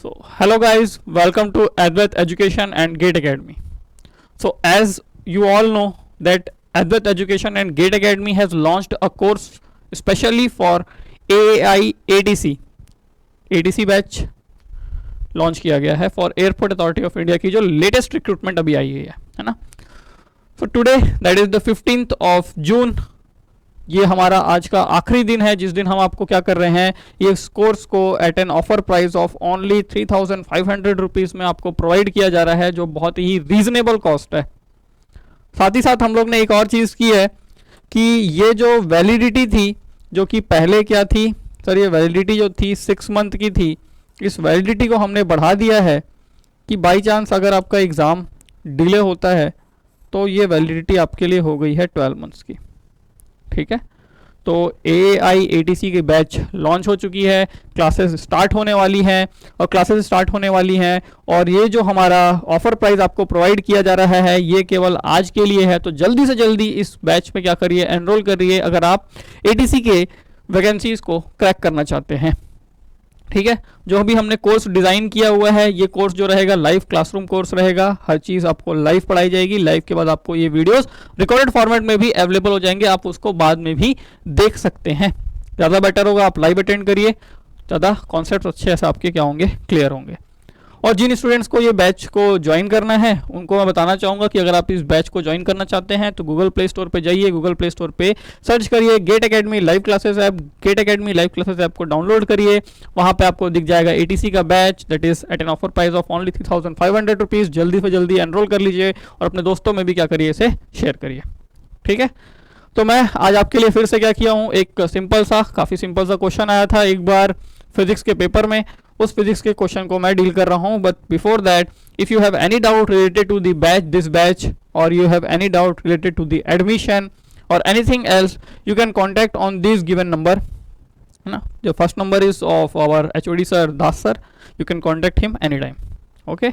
So, hello guys, welcome to Advait Education and Gate Academy. So, as you all know that Advait Education and Gate Academy has launched a course especially for AAI ATC batch launch किया गया है for airport authority of India की जो latest recruitment अभी आई है ना. So today that is the 15th of June. ये हमारा आज का आखिरी दिन है जिस दिन हम आपको क्या कर रहे हैं, ये कोर्स को at an offer price of only 3,500 rupees में आपको प्रोवाइड किया जा रहा है, जो बहुत ही रीजनेबल कॉस्ट है. साथ ही साथ हम लोग ने एक और चीज़ की है कि ये जो वैलिडिटी थी, जो कि पहले क्या थी सर, ये वैलिडिटी जो थी 6 मंथ की थी, इस वैलिडिटी को हमने बढ़ा दिया है कि बाई चांस अगर आपका एग्ज़ाम डिले होता है तो ये वैलिडिटी आपके लिए हो गई है 12 मंथ्स की. ठीक है, तो AAI-ATC की बैच लॉन्च हो चुकी है, क्लासेस स्टार्ट होने वाली हैं और ये जो हमारा ऑफर प्राइस आपको प्रोवाइड किया जा रहा है ये केवल आज के लिए है. तो जल्दी से जल्दी इस बैच में क्या करिए, एनरोल करिए अगर आप ATC के वैकेंसीज को क्रैक करना चाहते हैं. ठीक है, जो अभी हमने कोर्स डिज़ाइन किया हुआ है, ये कोर्स जो रहेगा लाइव क्लासरूम कोर्स रहेगा. हर चीज़ आपको लाइव पढ़ाई जाएगी. लाइव के बाद आपको ये वीडियोस रिकॉर्डेड फॉर्मेट में भी अवेलेबल हो जाएंगे, आप उसको बाद में भी देख सकते हैं. ज़्यादा बेटर होगा आप लाइव अटेंड करिए, ज़्यादा कॉन्सेप्ट अच्छे से आपके क्या होंगे, क्लियर होंगे. और जिन स्टूडेंट्स को ये बैच को ज्वाइन करना है उनको मैं बताना चाहूँगा कि अगर आप इस बैच को ज्वाइन करना चाहते हैं तो गूगल प्ले स्टोर पे जाइए, गूगल प्ले स्टोर पे सर्च करिए get academy live classes app. Get academy live classes app को डाउनलोड करिए, वहाँ पे आपको दिख जाएगा ATC का batch that is at an offer price of only 3,500 rupees. जल्दी से जल्दी एनरोल कर लीजिए और अपने दोस्तों में भी क्या करिए, इसे शेयर करिए. ठीक है, तो मैं आज आपके लिए फिर से क्या किया हूँ, एक काफ़ी सिंपल सा क्वेश्चन आया था एक बार फिजिक्स के पेपर में, उस फिजिक्स के क्वेश्चन को मैं डील कर रहा हूँ. But before that if you have any doubt related to the batch this batch और you have any doubt related to the admission और anything else, you can contact on this given number, है ना. जो first number is of our HOD sir Das sir, you can contact him any time. Okay,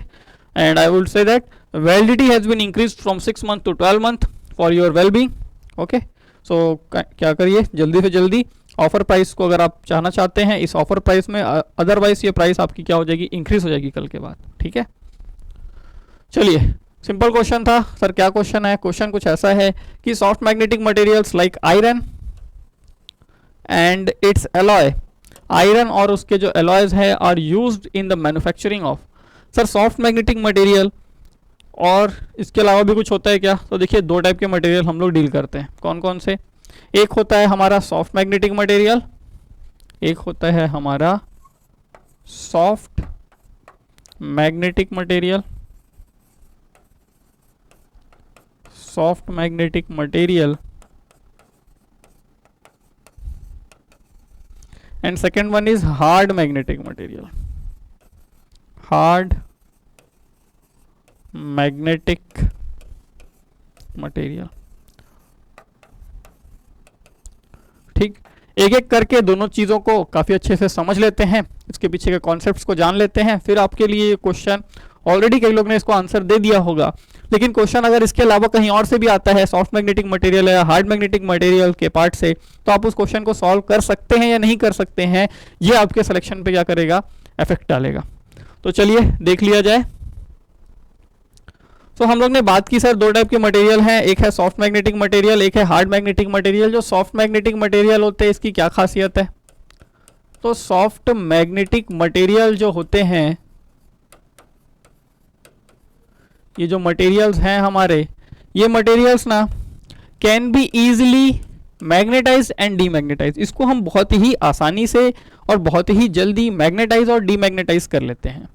and I would say that validity has been increase from 6 month to 12 month for your well being. Okay, so क्या करिए, जल्दी से जल्दी offer price को अगर आप चाहना चाहते हैं इस ऑफर प्राइस में, अदरवाइज ये प्राइस आपकी क्या हो जाएगी, इंक्रीज हो जाएगी कल के बाद. ठीक है, चलिए सिंपल क्वेश्चन था. सर क्या क्वेश्चन है, क्वेश्चन कुछ ऐसा है कि soft magnetic materials like iron and its alloy, iron और उसके जो एलॉयज है are used in the manufacturing of. Sir soft magnetic material और इसके अलावा भी कुछ होता है क्या, तो देखिए दो टाइप के मटेरियल हम लोग डील करते हैं. कौन कौन से, एक होता है हमारा सॉफ्ट मैग्नेटिक मटेरियल, एक होता है हमारा soft magnetic material. Soft magnetic material and second one is hard magnetic material. Hard magnetic material. ठीक, एक एक करके दोनों चीज़ों को काफ़ी अच्छे से समझ लेते हैं, इसके पीछे के कॉन्सेप्ट्स को जान लेते हैं. फिर आपके लिए ये क्वेश्चन ऑलरेडी कई लोग ने इसको आंसर दे दिया होगा, लेकिन क्वेश्चन अगर इसके अलावा कहीं और से भी आता है सॉफ्ट मैग्नेटिक मटेरियल या हार्ड मैग्नेटिक मटेरियल के पार्ट से, तो आप उस क्वेश्चन को सॉल्व कर सकते हैं या नहीं कर सकते हैं, ये आपके सिलेक्शन पे क्या करेगा, इफेक्ट डालेगा. तो चलिए देख लिया जाए. तो हम लोग ने बात की सर दो टाइप के मटेरियल हैं, एक है सॉफ्ट मैग्नेटिक मटेरियल, एक है हार्ड मैग्नेटिक मटेरियल. जो सॉफ्ट मैग्नेटिक मटेरियल होते हैं इसकी क्या खासियत है, तो सॉफ्ट मैग्नेटिक मटेरियल जो होते हैं, ये जो मटेरियल्स हैं हमारे, ये मटेरियल्स ना can be easily magnetize and demagnetize. इसको हम बहुत ही आसानी से और बहुत ही जल्दी मैग्नेटाइज और डीमैग्नेटाइज कर लेते हैं.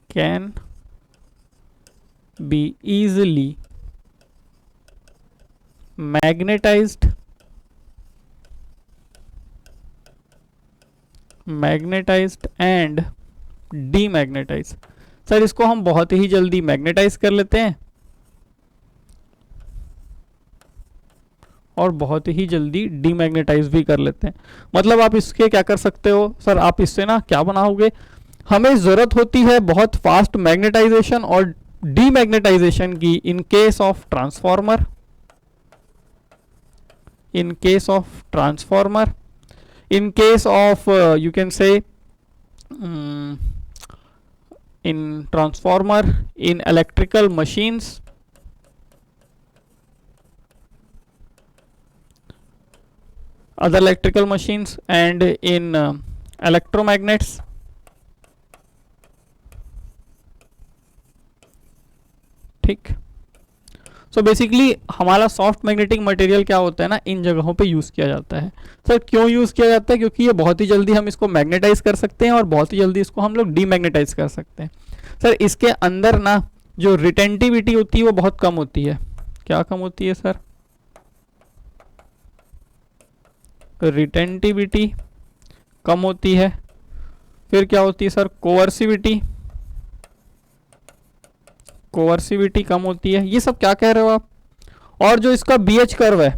Can be easily magnetized and demagnetized. Sir इसको हम बहुत ही जल्दी मैग्नेटाइज कर लेते हैं और बहुत ही जल्दी डीमैग्नेटाइज भी कर लेते हैं. मतलब आप इसके क्या कर सकते हो सर, आप इससे ना क्या बनाओगे, हमें ज़रूरत होती है बहुत फास्ट मैग्नेटाइजेशन और डीमैग्नेटाइजेशन की in case of transformer, in case of you can say in transformer, in electrical machines, other electrical machines, and in electromagnets. ठीक, सो बेसिकली हमारा सॉफ्ट मैग्नेटिक मटेरियल क्या होता है ना, इन जगहों पे यूज़ किया जाता है। सर क्यों यूज़ किया जाता है? क्योंकि ये बहुत ही जल्दी हम इसको मैग्नेटाइज कर सकते हैं और बहुत ही जल्दी इसको हम लोग डीमैग्नेटाइज कर सकते हैं। सर इसके अंदर ना जो रिटेंटिविटी होती है वो बहुत कम होती है। क्या कम होती है सर? रिटेंटिविटी कम होती है। फिर क्या होती है सर? कोवर्सिविटी, कोवर्सिविटी कम होती है। ये सब क्या कह रहे हो आप? और जो इसका बीएच कर्व है,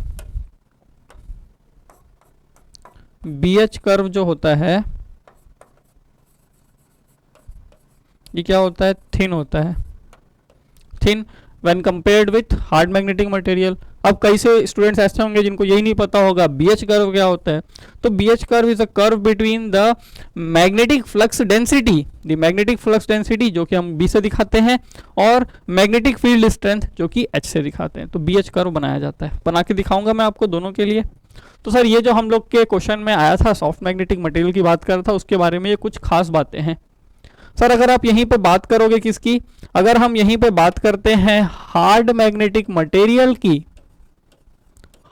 बीएच कर्व जो होता है ये क्या होता है? थिन होता है, thin when compared with hard magnetic material. अब कई से स्टूडेंट्स ऐसे होंगे जिनको यही नहीं पता होगा बीएच कर्व क्या होता है। तो BH curve is a curve between the magnetic flux density, the magnetic flux density जो कि हम बी से दिखाते हैं, और मैग्नेटिक फील्ड स्ट्रेंथ जो कि एच से दिखाते हैं। तो बीएच कर्व बनाया जाता है, बना के दिखाऊंगा मैं आपको दोनों के लिए। तो सर ये जो हम लोग के क्वेश्चन में आया था, सॉफ्ट मैग्नेटिक मटेरियल की बात कर रहा था, उसके बारे में ये कुछ खास बातें हैं। सर अगर आप यहीं पे बात करोगे किसकी, अगर हम यहीं पे बात करते हैं हार्ड मैग्नेटिक मटेरियल की,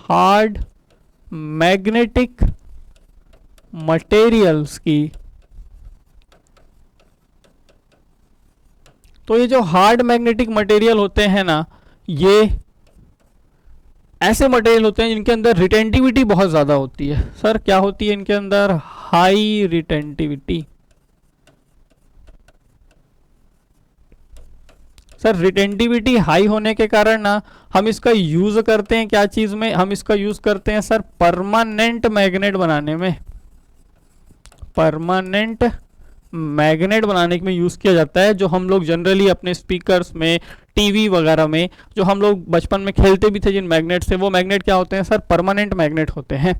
हार्ड मैग्नेटिक मटेरियल्स की, तो ये जो हार्ड मैग्नेटिक मटेरियल होते हैं ना, ये ऐसे मटेरियल होते हैं जिनके अंदर रिटेंटिविटी बहुत ज़्यादा होती है। सर क्या होती है इनके अंदर? High retentivity. Sir retentivity high होने के कारण ना हम इसका यूज करते हैं क्या चीज में? हम इसका यूज करते हैं सर परमानेंट मैग्नेट बनाने में। परमानेंट मैग्नेट बनाने में यूज किया जाता है, जो हम लोग जनरली अपने स्पीकर्स में, टीवी वगैरह में, जो हम लोग बचपन में खेलते भी थे जिन मैग्नेट से, वो मैग्नेट क्या होते हैं सर? परमानेंट मैग्नेट होते हैं।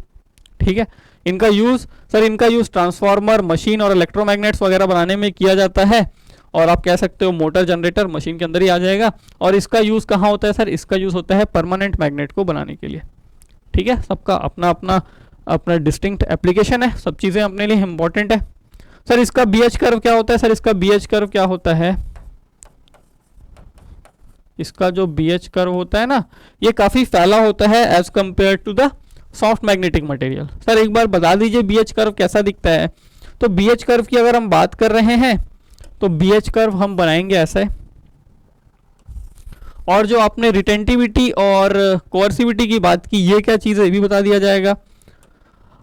ठीक है, इनका यूज सर, इनका यूज ट्रांसफार्मर, मशीन और इलेक्ट्रोमैग्नेट्स वगैरह बनाने में किया जाता है। और आप कह सकते हो मोटर जनरेटर मशीन के अंदर ही आ जाएगा। और इसका यूज़ कहाँ होता है सर? इसका यूज़ होता है परमानेंट मैग्नेट को बनाने के लिए। ठीक है, सबका अपना अपना अपना डिस्टिंक्ट एप्लीकेशन है, सब चीज़ें अपने लिए इंपॉर्टेंट है। सर इसका बीएच कर्व क्या होता है? सर इसका बीएच कर्व क्या होता है? इसका जो बीएच कर्व होता है ना, ये काफ़ी फैला होता है as compare to the soft magnetic material. Sir एक बार बता दीजिए बीएच कर्व कैसा दिखता है? तो बीएच कर्व की अगर हम बात कर रहे हैं तो बीएच कर्व हम बनाएंगे ऐसे। और जो आपने रिटेंटिविटी और कोवर्सिविटी की बात की, ये क्या चीज़ है ये भी बता दिया जाएगा।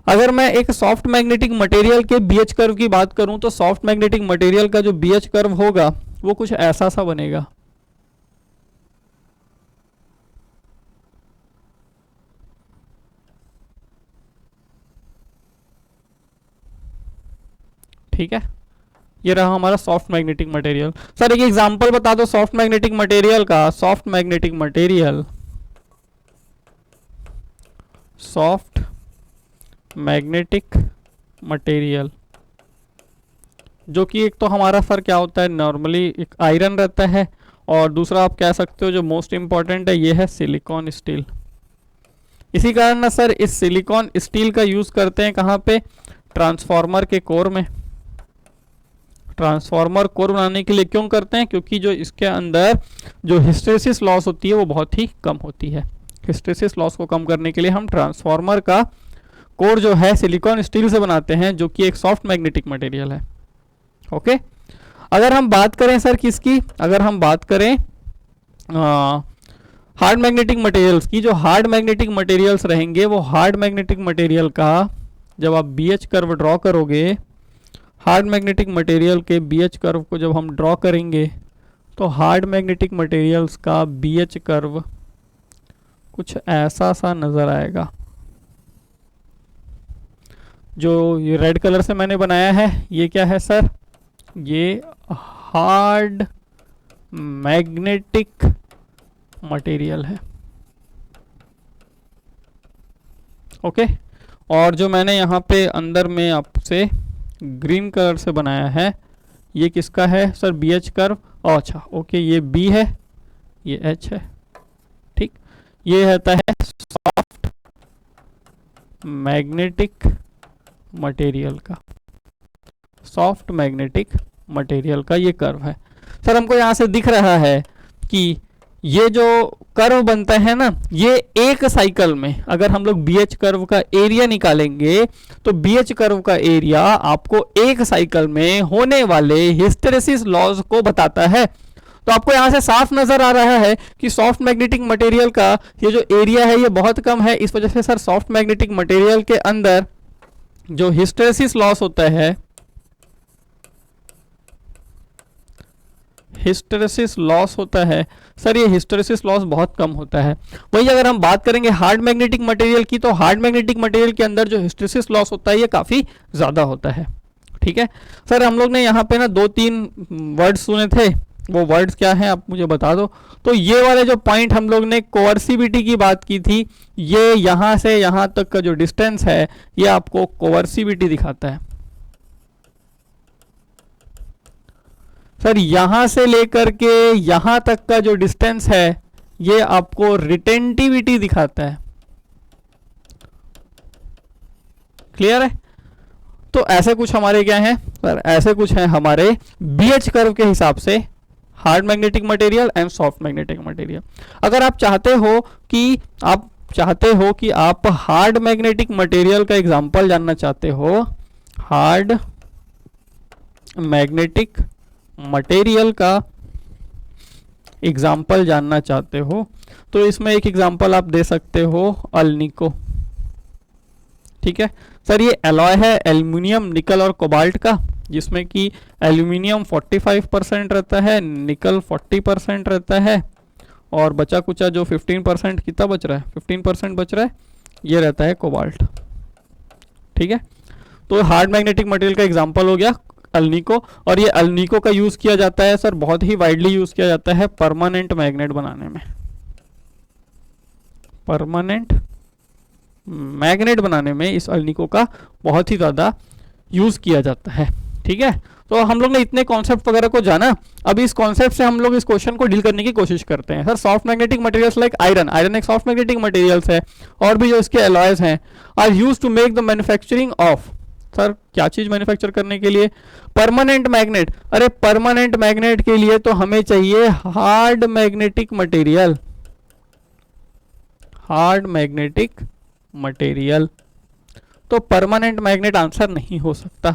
अगर मैं एक सॉफ्ट मैग्नेटिक मटेरियल के बीएच कर्व की बात करूं तो सॉफ्ट मैग्नेटिक मटेरियल का जो बीएच कर्व होगा वो कुछ ऐसा सा बनेगा। ठीक है, ये रहा हमारा सॉफ्ट मैग्नेटिक मटेरियल। सर एक एग्जांपल बता दो सॉफ्ट मैग्नेटिक मटेरियल का। Soft magnetic material, soft magnetic material जो कि एक तो हमारा सर क्या होता है, नॉर्मली एक आयरन रहता है, और दूसरा आप कह सकते हो जो मोस्ट इंपॉर्टेंट है ये है सिलिकॉन स्टील। इसी कारण ना सर इस सिलिकॉन स्टील का यूज करते हैं कहाँ पे? ट्रांसफार्मर के कोर में। ट्रांसफार्मर कोर बनाने के लिए क्यों करते हैं? क्योंकि जो इसके अंदर जो हिस्टेरेसिस लॉस होती है वो बहुत ही कम होती है। हिस्टेरेसिस लॉस को कम करने के लिए हम ट्रांसफार्मर का कोर जो है सिलिकॉन स्टील से बनाते हैं, जो कि एक सॉफ्ट मैग्नेटिक मटेरियल है। ओके, अगर हम बात करें सर किसकी, अगर हम बात करें हार्ड मैग्नेटिक मटेरियल्स की, जो हार्ड मैग्नेटिक मटेरियल्स रहेंगे वो हार्ड मैग्नेटिक मटेरियल का जब आप बीएच कर्व ड्रॉ करोगे, हार्ड मैग्नेटिक मटेरियल के बीएच कर्व को जब हम ड्रॉ करेंगे तो हार्ड मैग्नेटिक मटेरियल्स का बीएच कर्व कुछ ऐसा सा नज़र आएगा। जो ये रेड कलर से मैंने बनाया है ये क्या है सर? ये हार्ड मैग्नेटिक मटेरियल है। ओके, और जो मैंने यहाँ पे अंदर में आपसे ग्रीन कलर से बनाया है, ये किसका है सर, बी एच कर्व। अच्छा ओके, ये बी है, ये एच है, ठीक। ये रहता है सॉफ्ट मैग्नेटिक मटेरियल का, सॉफ्ट मैग्नेटिक मटेरियल का ये कर्व है। सर हमको यहाँ से दिख रहा है कि ये जो कर्व बनता है ना, ये एक साइकिल में अगर हम लोग BH कर्व का एरिया निकालेंगे तो BH कर्व का एरिया आपको एक साइकिल में होने वाले हिस्टेरेसिस लॉज को बताता है। तो आपको यहां से साफ नजर आ रहा है कि सॉफ्ट मैग्नेटिक मटेरियल का ये जो एरिया है ये बहुत कम है। इस वजह से सर सॉफ्ट मैग्नेटिक मटेरियल के अंदर जो हिस्टेरेसिस लॉस होता है, हिस्टेरेसिस लॉस होता है सर, ये हिस्टेरेसिस लॉस बहुत कम होता है। वही अगर हम बात करेंगे हार्ड मैग्नेटिक मटेरियल की, तो हार्ड मैग्नेटिक मटेरियल के अंदर जो हिस्टेरेसिस लॉस होता है ये काफ़ी ज़्यादा होता है, ठीक है। सर हम लोग ने यहाँ पे ना 2-3 वर्ड्स सुने थे, वो वर्ड्स क्या हैं आप मुझे बता दो। तो ये वाले जो पॉइंट हम लोग ने कोवर्सिविटी की बात की थी, ये यहाँ से यहाँ तक का जो डिस्टेंस है ये आपको कोवर्सिविटी दिखाता है। सर यहां से लेकर के यहां तक का जो डिस्टेंस है ये आपको रिटेंटिविटी दिखाता है। क्लियर है? तो ऐसे कुछ हमारे क्या हैं सर, ऐसे कुछ हैं हमारे BH कर्व के हिसाब से hard magnetic material and soft magnetic material. अगर आप चाहते हो कि आप हार्ड मैग्नेटिक मटेरियल का एग्जांपल जानना चाहते हो, हार्ड मैग्नेटिक मटेरियल का एग्जाम्पल जानना चाहते हो, तो इसमें एक एग्जाम्पल आप दे सकते हो अल्निको, ठीक है। सर ये एलॉय है एल्युमिनियम, निकल और कोबाल्ट का, जिसमें कि एल्युमिनियम 45% रहता है, निकल 40% रहता है, और बचा कुचा जो 15% कितना बच रहा है, 15% बच रहा है, ये रहता है कोबाल्ट, ठीक है। तो हार्ड मैग्नेटिक मटेरियल का एग्जाम्पल हो गया अल्निको। और ये अल्निको का यूज किया जाता है सर, बहुत ही वाइडली यूज किया जाता है परमानेंट मैग्नेट बनाने में, परमानेंट मैग्नेट बनाने में इस अल्निको का बहुत ही ज्यादा यूज किया जाता है, ठीक है। तो हम लोग ने इतने कॉन्सेप्ट वगैरह को जाना। अब इस कॉन्सेप्ट से हम लोग इस क्वेश्चन को डील करने की कोशिश करते हैं। Sir soft magnetic materials like iron, iron एक सॉफ्ट मैग्नेटिक मटेरियल्स है, और भी जो इसके एलॉयज हैं are used to make the manufacturing of, sir क्या चीज मैन्युफैक्चर करने के लिए, परमानेंट मैग्नेट। अरे परमानेंट मैग्नेट के लिए तो हमें चाहिए hard magnetic material, hard magnetic material. तो परमानेंट मैग्नेट आंसर नहीं हो सकता।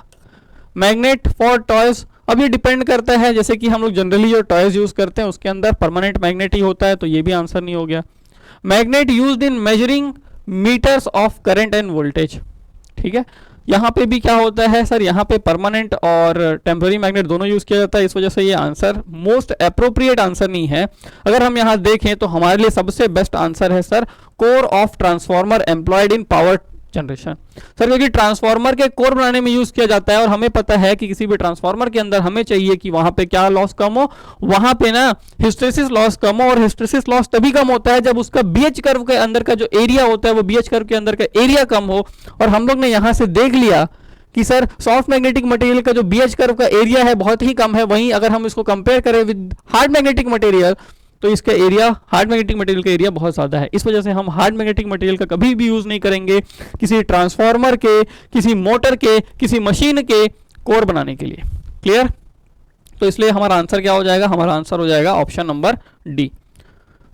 मैग्नेट फॉर टॉयज, अब ये डिपेंड करता है, जैसे कि हम लोग जनरली जो टॉयज यूज करते हैं उसके अंदर परमानेंट मैग्नेट ही होता है, तो ये भी आंसर नहीं हो गया। Magnet used in measuring meters of current and voltage, ठीक है। यहाँ पे भी क्या होता है सर, यहाँ पे परमानेंट और टेम्पररी मैग्नेट दोनों यूज किया जाता है, इस वजह से ये आंसर मोस्ट अप्रोप्रिएट आंसर नहीं है। अगर हम यहाँ देखें तो हमारे लिए सबसे बेस्ट आंसर है sir core of transformer employed in power generation. Sir क्योंकि ट्रांसफॉर्मर के कोर बनाने में यूज किया जाता है, और हमें पता है कि किसी भी ट्रांसफॉर्मर के अंदर हमें चाहिए कि वहां पे क्या लॉस कम हो, वहां पे ना हिस्टेरेसिस लॉस कम हो, और हिस्टेरेसिस लॉस तभी कम होता है जब उसका BH कर्व के अंदर का जो एरिया होता है वो BH कर्व के अंदर का एरिया कम हो। और हम लोग ने यहां से देख लिया कि सर सॉफ्ट मैग्नेटिक मटेरियल का जो BH कर्व का एरिया है बहुत ही कम है, वहीं अगर हम इसको कंपेयर करें विद हार्ड मैग्नेटिक मटेरियल तो इसका एरिया, हार्ड मैग्नेटिक मटेरियल का एरिया बहुत ज़्यादा है। इस वजह से हम हार्ड मैग्नेटिक मटेरियल का कभी भी यूज़ नहीं करेंगे किसी ट्रांसफार्मर के, किसी मोटर के, किसी मशीन के कोर बनाने के लिए। क्लियर? तो इसलिए हमारा आंसर क्या हो जाएगा, हमारा आंसर हो जाएगा option number D.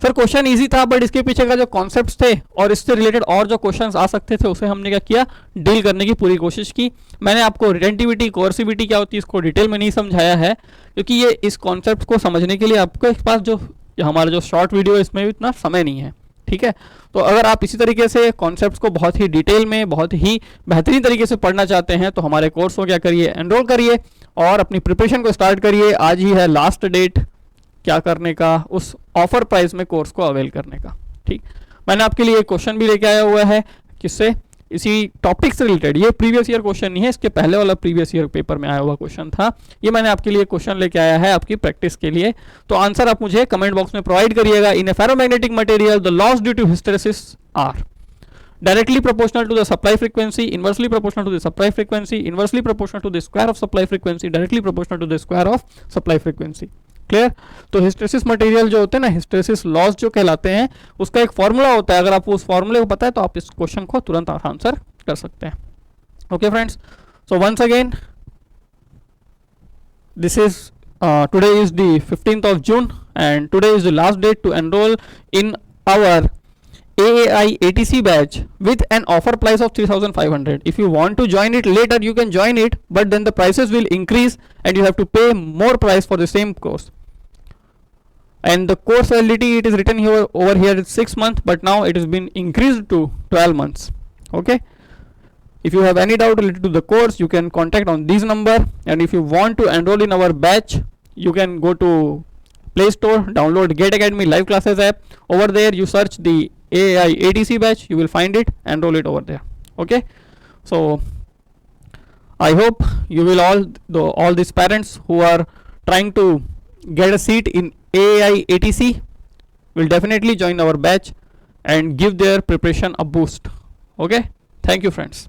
Sir question easy था, बट इसके पीछे का जो कॉन्सेप्ट्स थे और इससे रिलेटेड और जो क्वेश्चंस आ सकते थे उसे हमने क्या किया, डील करने की पूरी कोशिश की। मैंने आपको रिटेंटिविटी, कोर्सिविटी क्या होती है इसको डिटेल में नहीं समझाया है, क्योंकि ये इस कॉन्सेप्ट को समझने के लिए आपके पास जो हमारा जो शॉर्ट वीडियो है इसमें भी इतना समय नहीं है, ठीक है। तो अगर आप इसी तरीके से कॉन्सेप्ट्स को बहुत ही डिटेल में, बहुत ही बेहतरीन तरीके से पढ़ना चाहते हैं तो हमारे कोर्स को क्या करिए, एनरोल करिए और अपनी प्रिपरेशन को स्टार्ट करिए। आज ही है लास्ट डेट क्या करने का, उस ऑफर प्राइस में कोर्स को अवेल करने का, ठीक। मैंने आपके लिए एक क्वेश्चन भी लेके आया हुआ है, किससे, इसी टॉपिक से रिलेटेड। ये प्रीवियस ईयर क्वेश्चन नहीं है, इसके पहले वाला प्रीवियस ईयर पेपर में आया हुआ क्वेश्चन था। ये मैंने आपके लिए क्वेश्चन लेके आया है आपकी प्रैक्टिस के लिए। तो आंसर आप मुझे कमेंट बॉक्स में प्रोवाइड करिएगा। In a ferromagnetic material the loss due to hysteresis are, directly proportional to the supply frequency, inversely proportional to the supply frequency, inversely proportional to the square of supply frequency, directly proportional to the square of supply frequency. Clear? तो hysteresis material जो होते हैं ना, hysteresis loss जो कहलाते हैं, उसका एक फॉर्मूला होता है. अगर आपको उस फॉर्मूले को पता है तो आप इस क्वेश्चन को तुरंत आंसर कर सकते हैं. Okay friends, so once again this is today is the 15th of June and today is the last date to enroll in our AAI ATC batch with an offer price of 3500. If you want to join it later, you can join it, but then the prices will increase and you have to pay more price for the same course. And the course validity, it is written here over here is 6 months, but now it has been increased to 12 months. Okay, if you have any doubt related to the course, you can contact on this number. And if you want to enroll in our batch, you can go to Play Store, download Get Academy live classes app. Over there you search the AAI ATC batch, you will find it, enroll it over there. Okay, so I hope you will all these parents who are trying to get a seat in AAI ATC will definitely join our batch and give their preparation a boost. Okay, thank you friends.